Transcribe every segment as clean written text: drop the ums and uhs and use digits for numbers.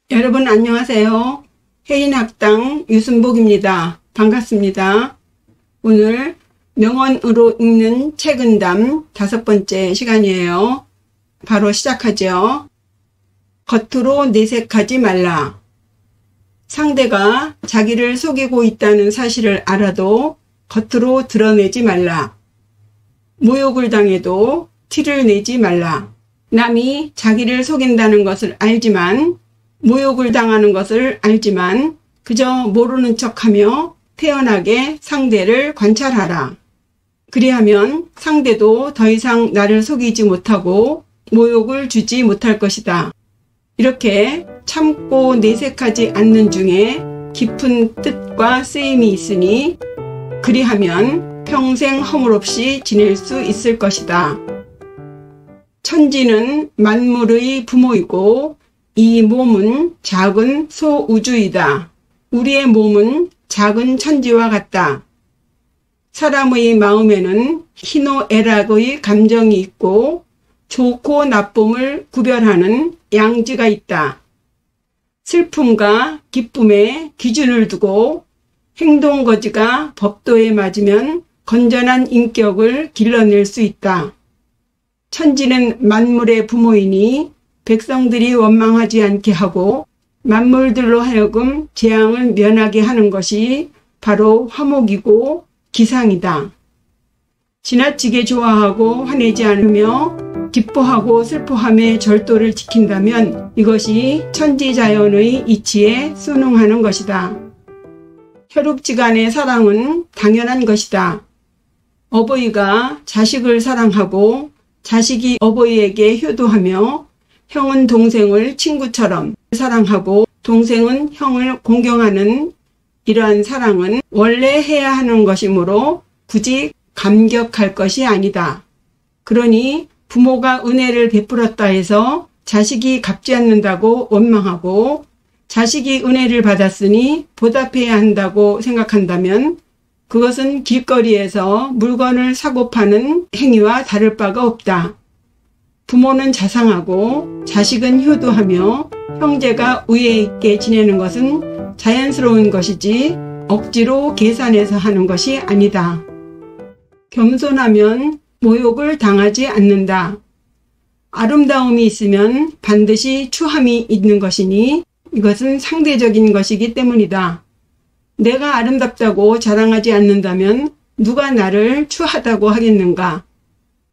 여러분 안녕하세요. 혜인학당 유순복입니다. 반갑습니다. 오늘 명언으로 읽는 책은담 5번째 시간이에요. 바로 시작하죠. 겉으로 내색하지 말라. 상대가 자기를 속이고 있다는 사실을 알아도 겉으로 드러내지 말라. 모욕을 당해도 티를 내지 말라. 남이 자기를 속인다는 것을 알지만, 모욕을 당하는 것을 알지만 그저 모르는 척하며 태연하게 상대를 관찰하라. 그리하면 상대도 더 이상 나를 속이지 못하고 모욕을 주지 못할 것이다. 이렇게 참고 내색하지 않는 중에 깊은 뜻과 쓰임이 있으니 그리하면 평생 허물없이 지낼 수 있을 것이다. 천지는 만물의 부모이고 이 몸은 작은 소우주이다. 우리의 몸은 작은 천지와 같다. 사람의 마음에는 희노애락의 감정이 있고 좋고 나쁨을 구별하는 양지가 있다. 슬픔과 기쁨에 기준을 두고 행동거지가 법도에 맞으면 건전한 인격을 길러낼 수 있다. 천지는 만물의 부모이니 백성들이 원망하지 않게 하고 만물들로 하여금 재앙을 면하게 하는 것이 바로 화목이고 기상이다. 지나치게 좋아하고 화내지 않으며 기뻐하고 슬퍼함의 절도를 지킨다면 이것이 천지자연의 이치에 순응하는 것이다. 혈육지간의 사랑은 당연한 것이다. 어버이가 자식을 사랑하고 자식이 어버이에게 효도하며 형은 동생을 친구처럼 사랑하고 동생은 형을 공경하는 이러한 사랑은 원래 해야 하는 것이므로 굳이 감격할 것이 아니다. 그러니 부모가 은혜를 베풀었다 해서 자식이 갚지 않는다고 원망하고 자식이 은혜를 받았으니 보답해야 한다고 생각한다면 그것은 길거리에서 물건을 사고 파는 행위와 다를 바가 없다. 부모는 자상하고 자식은 효도하며 형제가 우애 있게 지내는 것은 자연스러운 것이지 억지로 계산해서 하는 것이 아니다. 겸손하면 모욕을 당하지 않는다. 아름다움이 있으면 반드시 추함이 있는 것이니 이것은 상대적인 것이기 때문이다. 내가 아름답다고 자랑하지 않는다면 누가 나를 추하다고 하겠는가?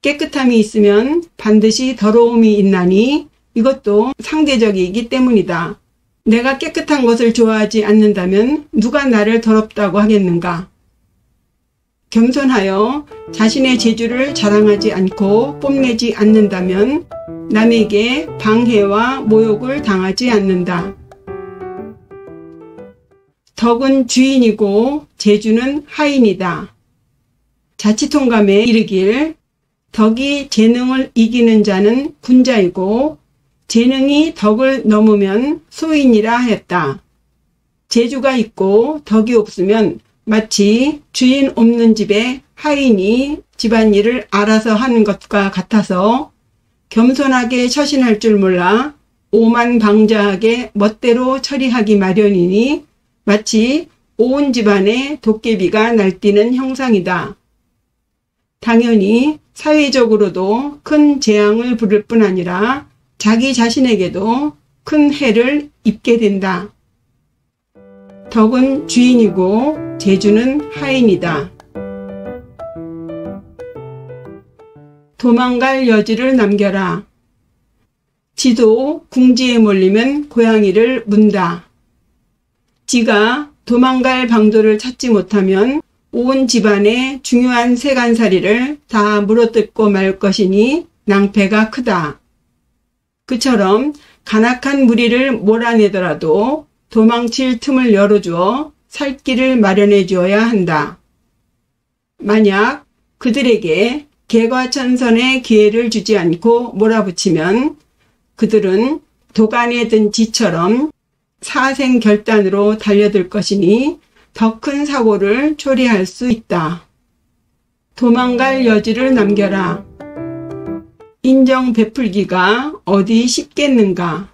깨끗함이 있으면 반드시 더러움이 있나니 이것도 상대적이기 때문이다. 내가 깨끗한 것을 좋아하지 않는다면 누가 나를 더럽다고 하겠는가? 겸손하여 자신의 재주를 자랑하지 않고 뽐내지 않는다면 남에게 방해와 모욕을 당하지 않는다. 덕은 주인이고 재주는 하인이다. 자치통감에 이르길 덕이 재능을 이기는 자는 군자이고 재능이 덕을 넘으면 소인이라 하였다. 재주가 있고 덕이 없으면 마치 주인 없는 집에 하인이 집안일을 알아서 하는 것과 같아서 겸손하게 처신할 줄 몰라 오만방자하게 멋대로 처리하기 마련이니 마치 온 집안에 도깨비가 날뛰는 형상이다. 당연히 사회적으로도 큰 재앙을 부를 뿐 아니라 자기 자신에게도 큰 해를 입게 된다. 덕은 주인이고 재주는 하인이다. 도망갈 여지를 남겨라. 지도 궁지에 몰리면 고양이를 문다. 지가 도망갈 방도를 찾지 못하면 온 집안의 중요한 세간살이를 다 물어뜯고 말 것이니 낭패가 크다. 그처럼 간악한 무리를 몰아내더라도 도망칠 틈을 열어주어 살 길을 마련해 주어야 한다. 만약 그들에게 개과천선의 기회를 주지 않고 몰아붙이면 그들은 도간에 든 쥐처럼 사생결단으로 달려들 것이니 더 큰 사고를 초래할 수 있다. 도망갈 여지를 남겨라. 인정 베풀기가 어디 쉽겠는가.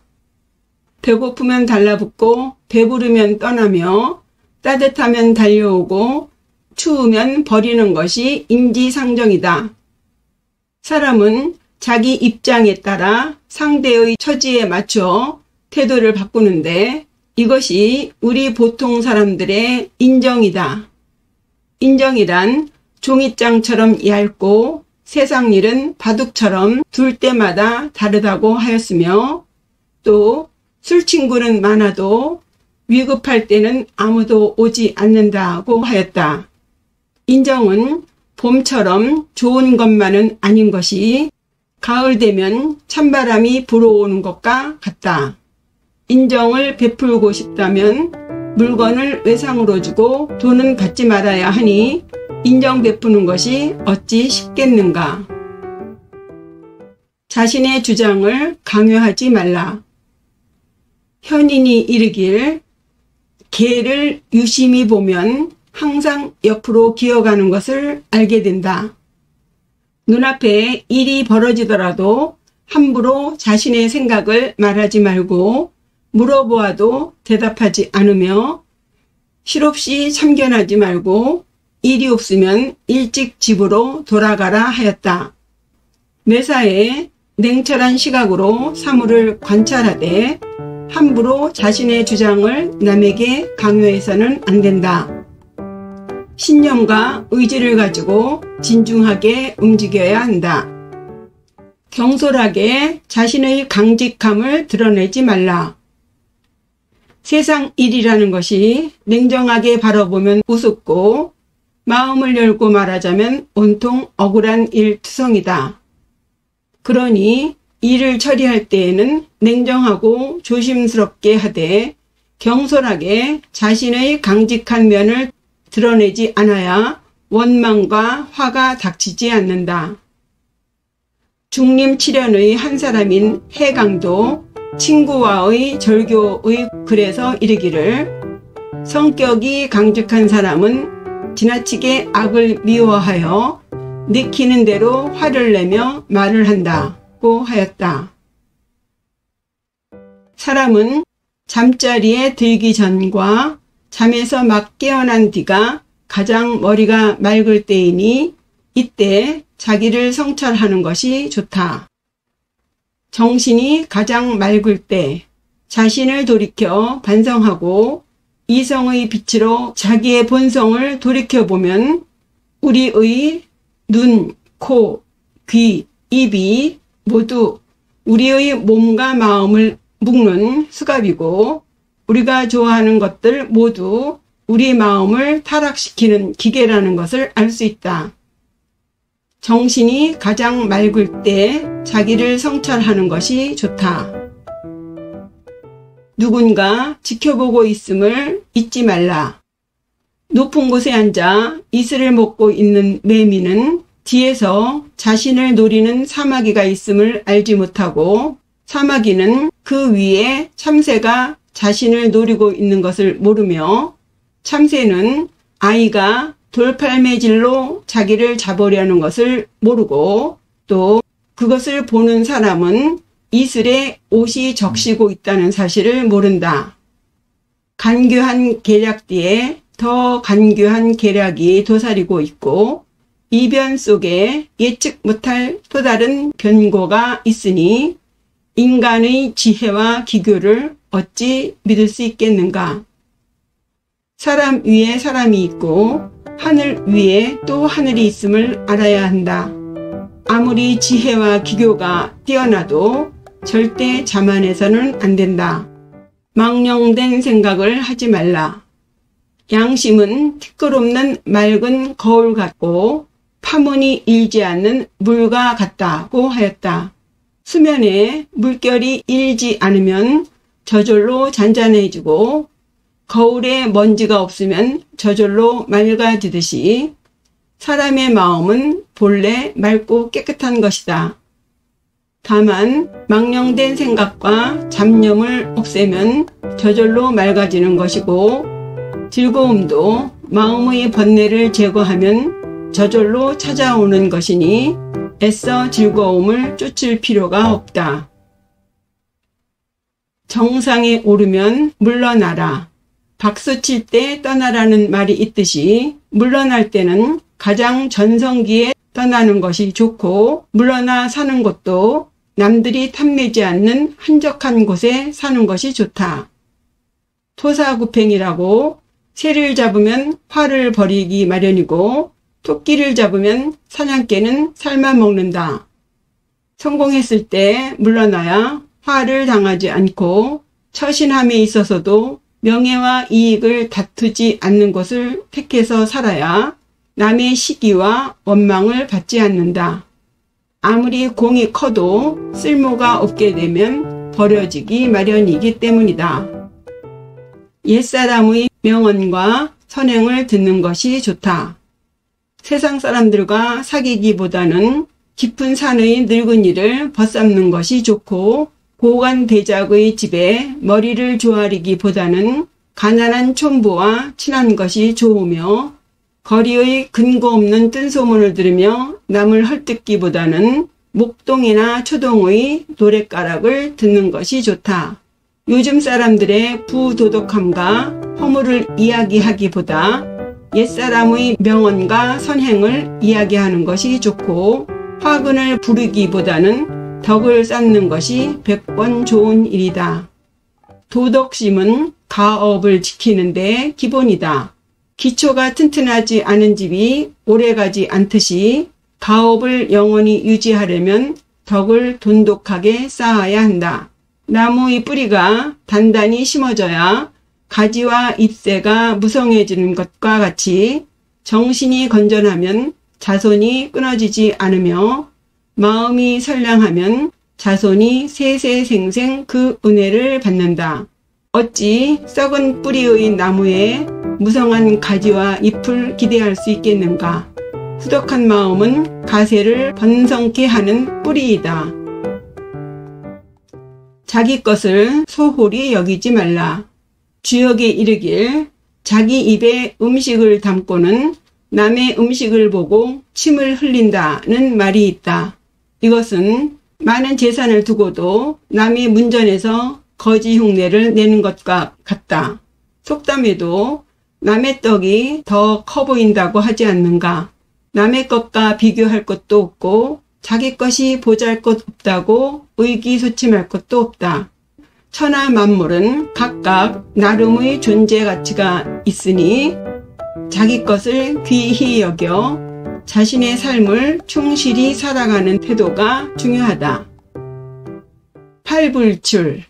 배고프면 달라붙고 배부르면 떠나며 따뜻하면 달려오고 추우면 버리는 것이 인지상정이다. 사람은 자기 입장에 따라 상대의 처지에 맞춰 태도를 바꾸는데 이것이 우리 보통 사람들의 인정이다. 인정이란 종이장처럼 얇고 세상 일은 바둑처럼 둘 때마다 다르다고 하였으며 또 술친구는 많아도 위급할 때는 아무도 오지 않는다고 하였다. 인정은 봄처럼 좋은 것만은 아닌 것이 가을 되면 찬바람이 불어오는 것과 같다. 인정을 베풀고 싶다면 물건을 외상으로 주고 돈은 받지 말아야 하니 인정 베푸는 것이 어찌 쉽겠는가. 자신의 주장을 강요하지 말라. 현인이 이르길 개를 유심히 보면 항상 옆으로 기어가는 것을 알게 된다. 눈앞에 일이 벌어지더라도 함부로 자신의 생각을 말하지 말고 물어보아도 대답하지 않으며 실없이 참견하지 말고 일이 없으면 일찍 집으로 돌아가라 하였다. 매사에 냉철한 시각으로 사물을 관찰하되 함부로 자신의 주장을 남에게 강요해서는 안 된다. 신념과 의지를 가지고 진중하게 움직여야 한다. 경솔하게 자신의 강직함을 드러내지 말라. 세상 일이라는 것이 냉정하게 바라보면 우습고 마음을 열고 말하자면 온통 억울한 일투성이다. 그러니 일을 처리할 때에는 냉정하고 조심스럽게 하되 경솔하게 자신의 강직한 면을 드러내지 않아야 원망과 화가 닥치지 않는다. 중림칠연의 한 사람인 해강도 친구와의 절교의 글에서 이르기를 성격이 강직한 사람은 지나치게 악을 미워하여 내키는 대로 화를 내며 말을 한다고 하였다. 사람은 잠자리에 들기 전과 잠에서 막 깨어난 뒤가 가장 머리가 맑을 때이니 이때 자기를 성찰하는 것이 좋다. 정신이 가장 맑을 때 자신을 돌이켜 반성하고 이성의 빛으로 자기의 본성을 돌이켜보면 우리의 눈, 코, 귀, 입이 모두 우리의 몸과 마음을 묶는 수갑이고 우리가 좋아하는 것들 모두 우리 마음을 타락시키는 기계라는 것을 알 수 있다. 정신이 가장 맑을 때 자기를 성찰하는 것이 좋다. 누군가 지켜보고 있음을 잊지 말라. 높은 곳에 앉아 이슬을 먹고 있는 매미는 뒤에서 자신을 노리는 사마귀가 있음을 알지 못하고 사마귀는 그 위에 참새가 자신을 노리고 있는 것을 모르며 참새는 아이가 돌팔매질로 자기를 잡으려는 것을 모르고 또 그것을 보는 사람은 이슬에 옷이 적시고 있다는 사실을 모른다. 간교한 계략 뒤에 더 간교한 계략이 도사리고 있고 이변 속에 예측 못할 또 다른 변고가 있으니 인간의 지혜와 기교를 어찌 믿을 수 있겠는가? 사람 위에 사람이 있고 하늘 위에 또 하늘이 있음을 알아야 한다. 아무리 지혜와 기교가 뛰어나도 절대 자만해서는 안 된다. 망령된 생각을 하지 말라. 양심은 티끌없는 맑은 거울 같고 파문이 일지 않는 물과 같다고 하였다. 수면에 물결이 일지 않으면 저절로 잔잔해지고 거울에 먼지가 없으면 저절로 맑아지듯이 사람의 마음은 본래 맑고 깨끗한 것이다. 다만 망령된 생각과 잡념을 없애면 저절로 맑아지는 것이고 즐거움도 마음의 번뇌를 제거하면 저절로 찾아오는 것이니 애써 즐거움을 쫓을 필요가 없다. 정상에 오르면 물러나라. 박수칠 때 떠나라는 말이 있듯이 물러날 때는 가장 전성기에 떠나는 것이 좋고, 물러나 사는 것도 남들이 탐내지 않는 한적한 곳에 사는 것이 좋다. 토사구팽이라고 새를 잡으면 활을 버리기 마련이고, 토끼를 잡으면 사냥개는 삶아 먹는다. 성공했을 때 물러나야 화를 당하지 않고, 처신함에 있어서도 명예와 이익을 다투지 않는 것을 택해서 살아야 남의 시기와 원망을 받지 않는다. 아무리 공이 커도 쓸모가 없게 되면 버려지기 마련이기 때문이다. 옛사람의 명언과 선행을 듣는 것이 좋다. 세상 사람들과 사귀기보다는 깊은 산의 늙은이를 벗삼는 것이 좋고, 고관대작의 집에 머리를 조아리기보다는 가난한 촌부와 친한 것이 좋으며, 거리의 근거 없는 뜬소문을 들으며 남을 헐뜯기보다는 목동이나 초동의 노랫가락을 듣는 것이 좋다. 요즘 사람들의 부도덕함과 허물을 이야기하기보다 옛사람의 명언과 선행을 이야기하는 것이 좋고, 화근을 부르기보다는 덕을 쌓는 것이 100번 좋은 일이다. 도덕심은 가업을 지키는 데 기본이다. 기초가 튼튼하지 않은 집이 오래가지 않듯이 가업을 영원히 유지하려면 덕을 돈독하게 쌓아야 한다. 나무의 뿌리가 단단히 심어져야 가지와 잎새가 무성해지는 것과 같이 정신이 건전하면 자손이 끊어지지 않으며, 마음이 선량하면 자손이 세세생생 그 은혜를 받는다. 어찌 썩은 뿌리의 나무에 무성한 가지와 잎을 기대할 수 있겠는가? 후덕한 마음은 가세를 번성케 하는 뿌리이다. 자기 것을 소홀히 여기지 말라. 주역에 이르길, 자기 입에 음식을 담고는 남의 음식을 보고 침을 흘린다는 말이 있다. 이것은 많은 재산을 두고도 남의 문전에서 거지 흉내를 내는 것과 같다. 속담에도 남의 떡이 더 커 보인다고 하지 않는가? 남의 것과 비교할 것도 없고 자기 것이 보잘것없다고 의기소침할 것도 없다. 천하 만물은 각각 나름의 존재 가치가 있으니 자기 것을 귀히 여겨 자신의 삶을 충실히 살아가는 태도가 중요하다. 팔불출.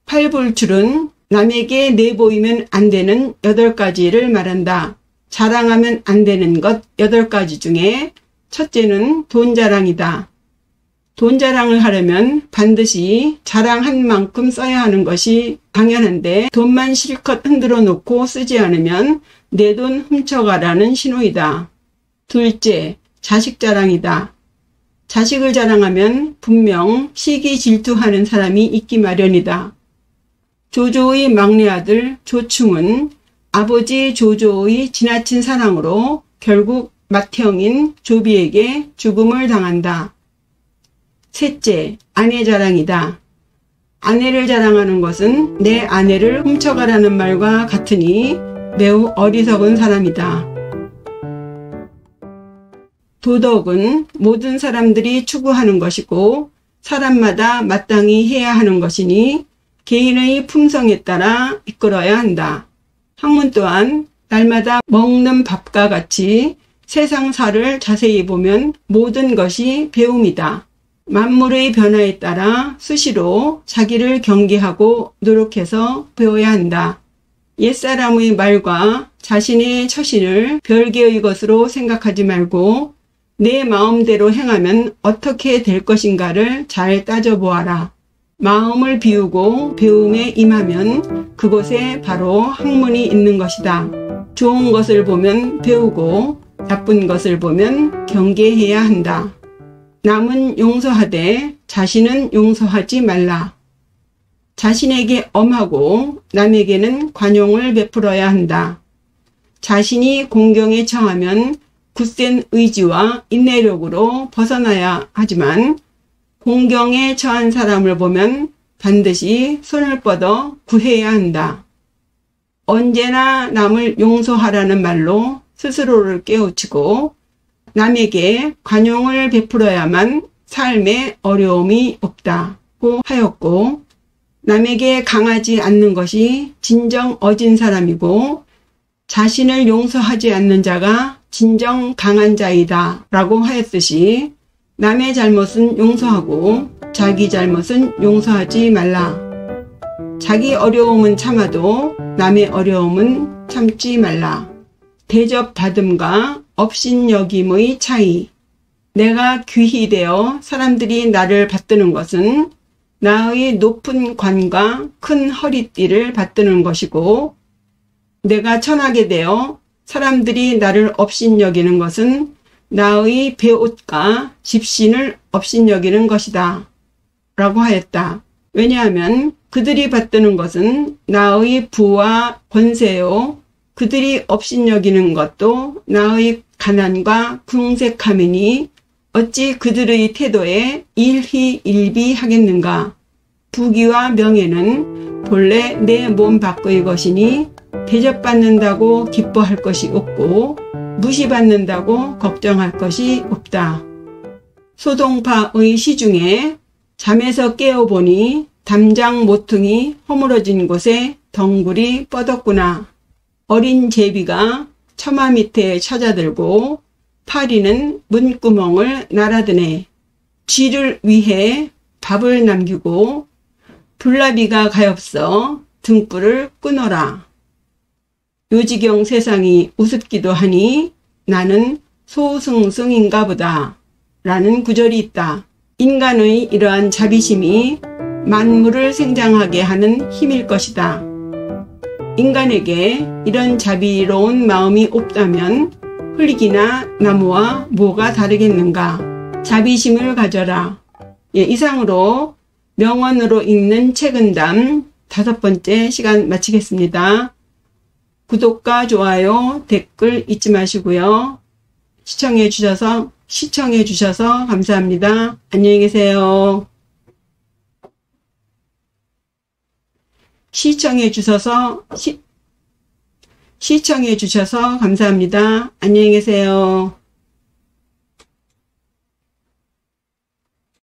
팔불출은 남에게 내보이면 안 되는 8가지를 말한다. 자랑하면 안 되는 것 8가지 중에 첫째는 돈 자랑이다. 돈 자랑을 하려면 반드시 자랑한 만큼 써야 하는 것이 당연한데, 돈만 실컷 흔들어 놓고 쓰지 않으면 내 돈 훔쳐가라는 신호이다. 둘째, 자식 자랑이다. 자식을 자랑하면 분명 시기 질투하는 사람이 있기 마련이다. 조조의 막내 아들 조충은 아버지 조조의 지나친 사랑으로 결국 맏형인 조비에게 죽음을 당한다. 셋째, 아내 자랑이다. 아내를 자랑하는 것은 내 아내를 훔쳐가라는 말과 같으니 매우 어리석은 사람이다. 도덕은 모든 사람들이 추구하는 것이고 사람마다 마땅히 해야 하는 것이니 개인의 품성에 따라 이끌어야 한다. 학문 또한 날마다 먹는 밥과 같이 세상사를 자세히 보면 모든 것이 배움이다. 만물의 변화에 따라 수시로 자기를 경계하고 노력해서 배워야 한다. 옛사람의 말과 자신의 처신을 별개의 것으로 생각하지 말고 내 마음대로 행하면 어떻게 될 것인가를 잘 따져보아라. 마음을 비우고 배움에 임하면 그곳에 바로 학문이 있는 것이다. 좋은 것을 보면 배우고 나쁜 것을 보면 경계해야 한다. 남은 용서하되 자신은 용서하지 말라. 자신에게 엄하고 남에게는 관용을 베풀어야 한다. 자신이 공경에 처하면 굳센 의지와 인내력으로 벗어나야 하지만 공경에 처한 사람을 보면 반드시 손을 뻗어 구해야 한다. 언제나 남을 용서하라는 말로 스스로를 깨우치고 남에게 관용을 베풀어야만 삶에 어려움이 없다고 하였고, 남에게 강하지 않는 것이 진정 어진 사람이고 자신을 용서하지 않는 자가 진정 강한 자이다 라고 하였듯이, 남의 잘못은 용서하고 자기 잘못은 용서하지 말라. 자기 어려움은 참아도 남의 어려움은 참지 말라. 대접받음과 업신여김의 차이. 내가 귀히 되어 사람들이 나를 받드는 것은 나의 높은 관과 큰 허리띠를 받드는 것이고, 내가 천하게 되어 사람들이 나를 업신여기는 것은 나의 배옷과 집신을 업신여기는 것이다 라고 하였다. 왜냐하면 그들이 받드는 것은 나의 부와 권세요, 그들이 업신여기는 것도 나의 가난과 궁색함이니 어찌 그들의 태도에 일희일비하겠는가. 부귀와 명예는 본래 내 몸 밖의 것이니 대접받는다고 기뻐할 것이 없고 무시받는다고 걱정할 것이 없다. 소동파의 시중에 잠에서 깨어보니 담장 모퉁이 허물어진 곳에 덩굴이 뻗었구나. 어린 제비가 처마 밑에 찾아들고 파리는 문구멍을 날아드네. 쥐를 위해 밥을 남기고 불나비가 가엾어 등불을 끊어라. 요지경 세상이 우습기도 하니 나는 소승승인가 보다 라는 구절이 있다. 인간의 이러한 자비심이 만물을 생장하게 하는 힘일 것이다. 인간에게 이런 자비로운 마음이 없다면 흙이나 나무와 뭐가 다르겠는가. 자비심을 가져라. 이상으로 명언으로 읽는 책은담 5번째 시간 마치겠습니다. 구독과 좋아요, 댓글 잊지 마시고요. 시청해 주셔서 감사합니다. 안녕히 계세요. 시청해 주셔서 감사합니다. 안녕히 계세요.